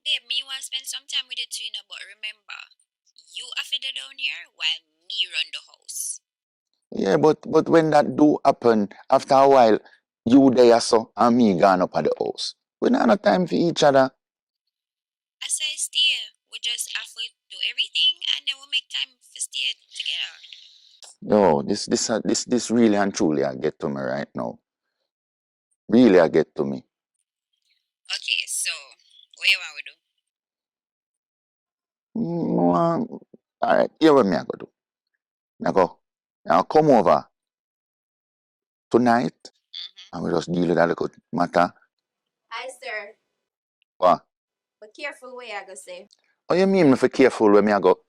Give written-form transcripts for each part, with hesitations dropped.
babe, me want to spend some time with you too, you know, but remember, you have to down here while me run the house. Yeah, but when that do happen, after a while, you there so and me gone up at the house. We not have no time for each other. As I stay, we just have to do everything and then we'll make time for stay together. No, this really and truly I get to me right now. Really I get to me. Okay, so what you want to do? Alright, here what me I go do. I go. I'll come over tonight Mm-hmm. and we just deal with that little matter. Hi, sir. What? But careful what I go say. Oh, you mean me for careful when me I go?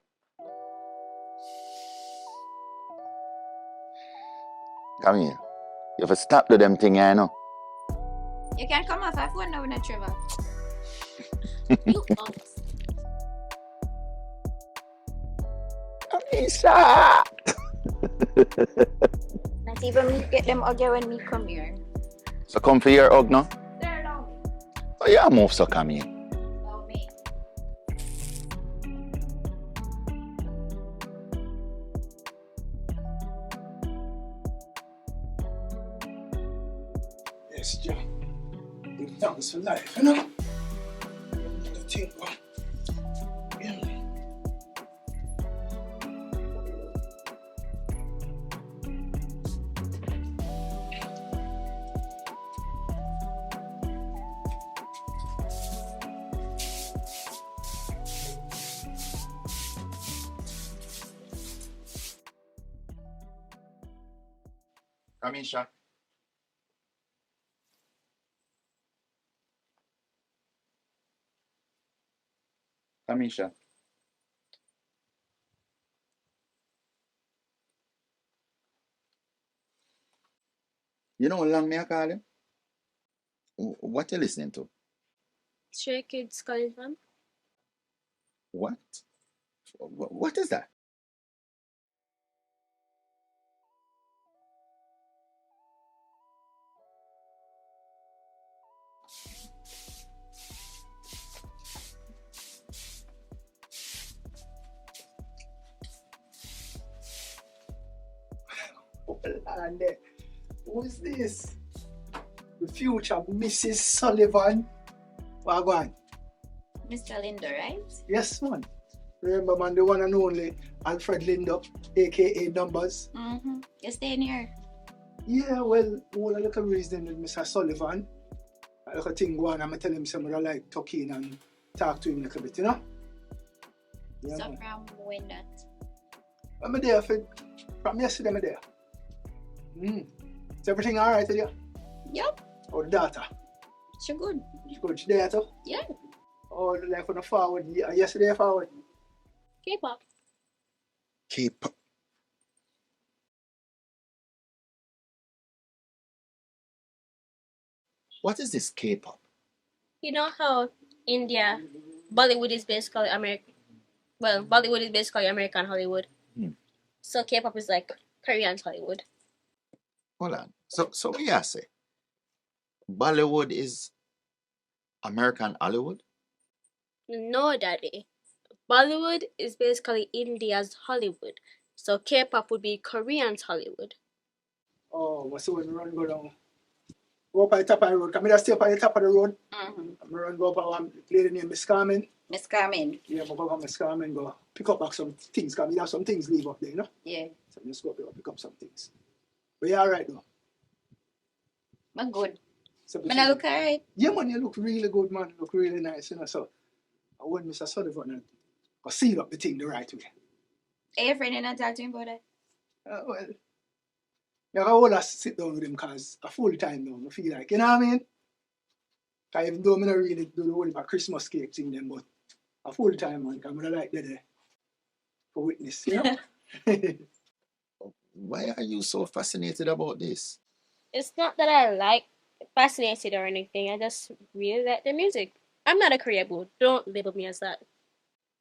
Come here. You have to stop do them thing, you know. You can come off. I phone now with Trevor. You boss. Amisha! Not even me get them again when me come here. So come for your hug now. Sir, no. Oh yeah, move so come here. No, me. Yes, John. Give thanks for life, you know? The thing, boy. Yeah. Kamisha. Kamisha. You know how long me I call him? What you listening to? Stray Kids calling from? What? What is that? And who's this? The future Mrs. Sullivan. Wagwan. Mr. Linda, right? Yes, man. Remember, man, the one and only Alfred Lindo, aka Numbers. Mm-hmm. You staying here? Yeah, well, all a little reason with Mr. Sullivan. A little thing going, I'm tell him something I like talk in and talk to him a little bit, you know? Yeah, So man. from when that? I'm there from yesterday, I'm there. Is everything alright with you? Yep. Or the daughter? She good. She good, she there too? Yeah. Or like on the forward, yesterday forward? K-pop. K-pop. What is this K-pop? You know how India, Bollywood is basically American. Well, Bollywood is basically American Hollywood. Hmm. So K-pop is like Korean Hollywood. Hold on. So what you say? Bollywood is American Hollywood? No, daddy. Bollywood is basically India's Hollywood. So K-pop would be Korean's Hollywood. Oh, what's the way we run go down? Go up at the top of the road. Come here, stay up at the top of the road. Mm-hmm. I'm run go up at one lady named Miss Carmen. Miss Carmen. Yeah, I'm go up Miss Carmen, go pick up back some things, because we have some things leave up there, you know? Yeah. So just go up there, pick up some things. But you're alright though. I'm good. So, Man, I look alright. yeah, man, you look really good, man. You look really nice, you know. So I want Mr. Sullivan and go seal up the thing the right way. Are your friend not talk to him about that? Well, you gotta hold us sit down with him because a full time now, I feel like, you know what I mean? Because even though I don't really do the whole Christmas cake thing then, but a full time man, because I like that for witness, you know? Why are you so fascinated about this? It's not that I like fascinated or anything. I just really like the music. I'm not a Korean boo. Don't label me as that.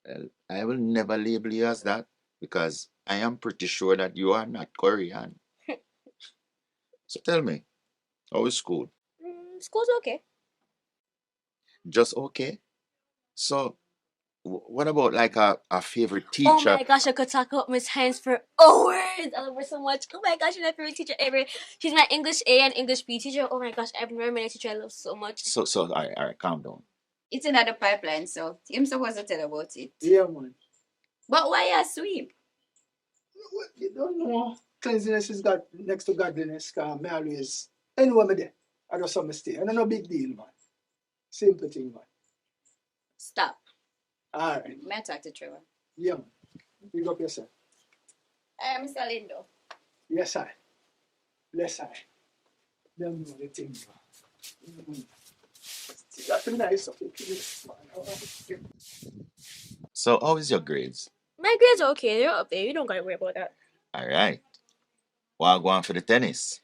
Well, I will never label you as that because I am pretty sure that you are not Korean. So tell me, how is school? School's okay. Just okay? So, what about like a favorite Oh teacher? my gosh, I could talk about Miss Hands for hours. I love her so much. Oh my gosh, she's my favorite teacher ever. She's my English A and English B teacher. Oh my gosh, I've never met a teacher I love so much. So, all right, calm down. It's another pipeline, so him supposed to tell about it. Yeah, man. But why you sweep? What, you don't know. Cleanliness is God next to godliness. Cause me always, anywhere me there, I do some mistake. And no big deal, man. Simple thing, man. Stop. All right. May I talk to Trevor? Yeah, man. Big up yourself. Mr. Lindo. Yes, I. Yes, I. Them know the thing, man. Mm-hmm. That's nice of you, man. So, how is your grades? My grades are okay. They're up there. You don't gotta worry about that. All right. Well, go on for the tennis.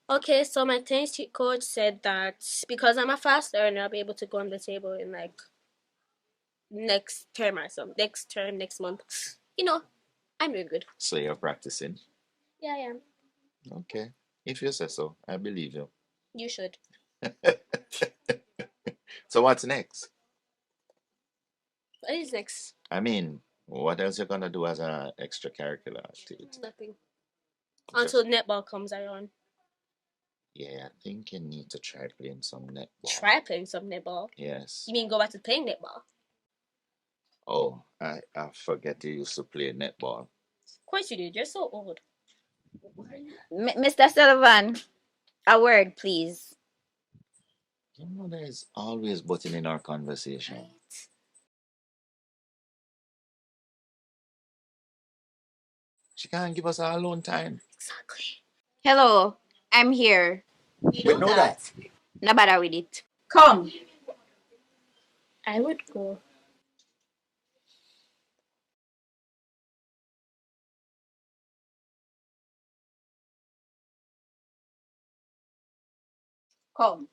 Okay, so my tennis coach said that because I'm a fast learner, I'll be able to go on the table in like next term or something. Next term, next month. You know, I'm doing good. So you're practicing. Yeah, I am. Okay. If you say so, I believe you. You should. So what's next? What is next? I mean, what else you gonna do as an extracurricular activity? Nothing. Just- Until netball comes around. yeah, I think you need to try playing some netball. Try playing some netball. Yes. You mean go back to playing netball? Oh, I forget you used to play netball. Of course you did. You're so old. Mr. Sullivan, a word, please. You know, there's always butting in our conversation. She can't give us our alone time. Exactly. Hello, I'm here. We know that. No bother with it. Come. I would go. Come.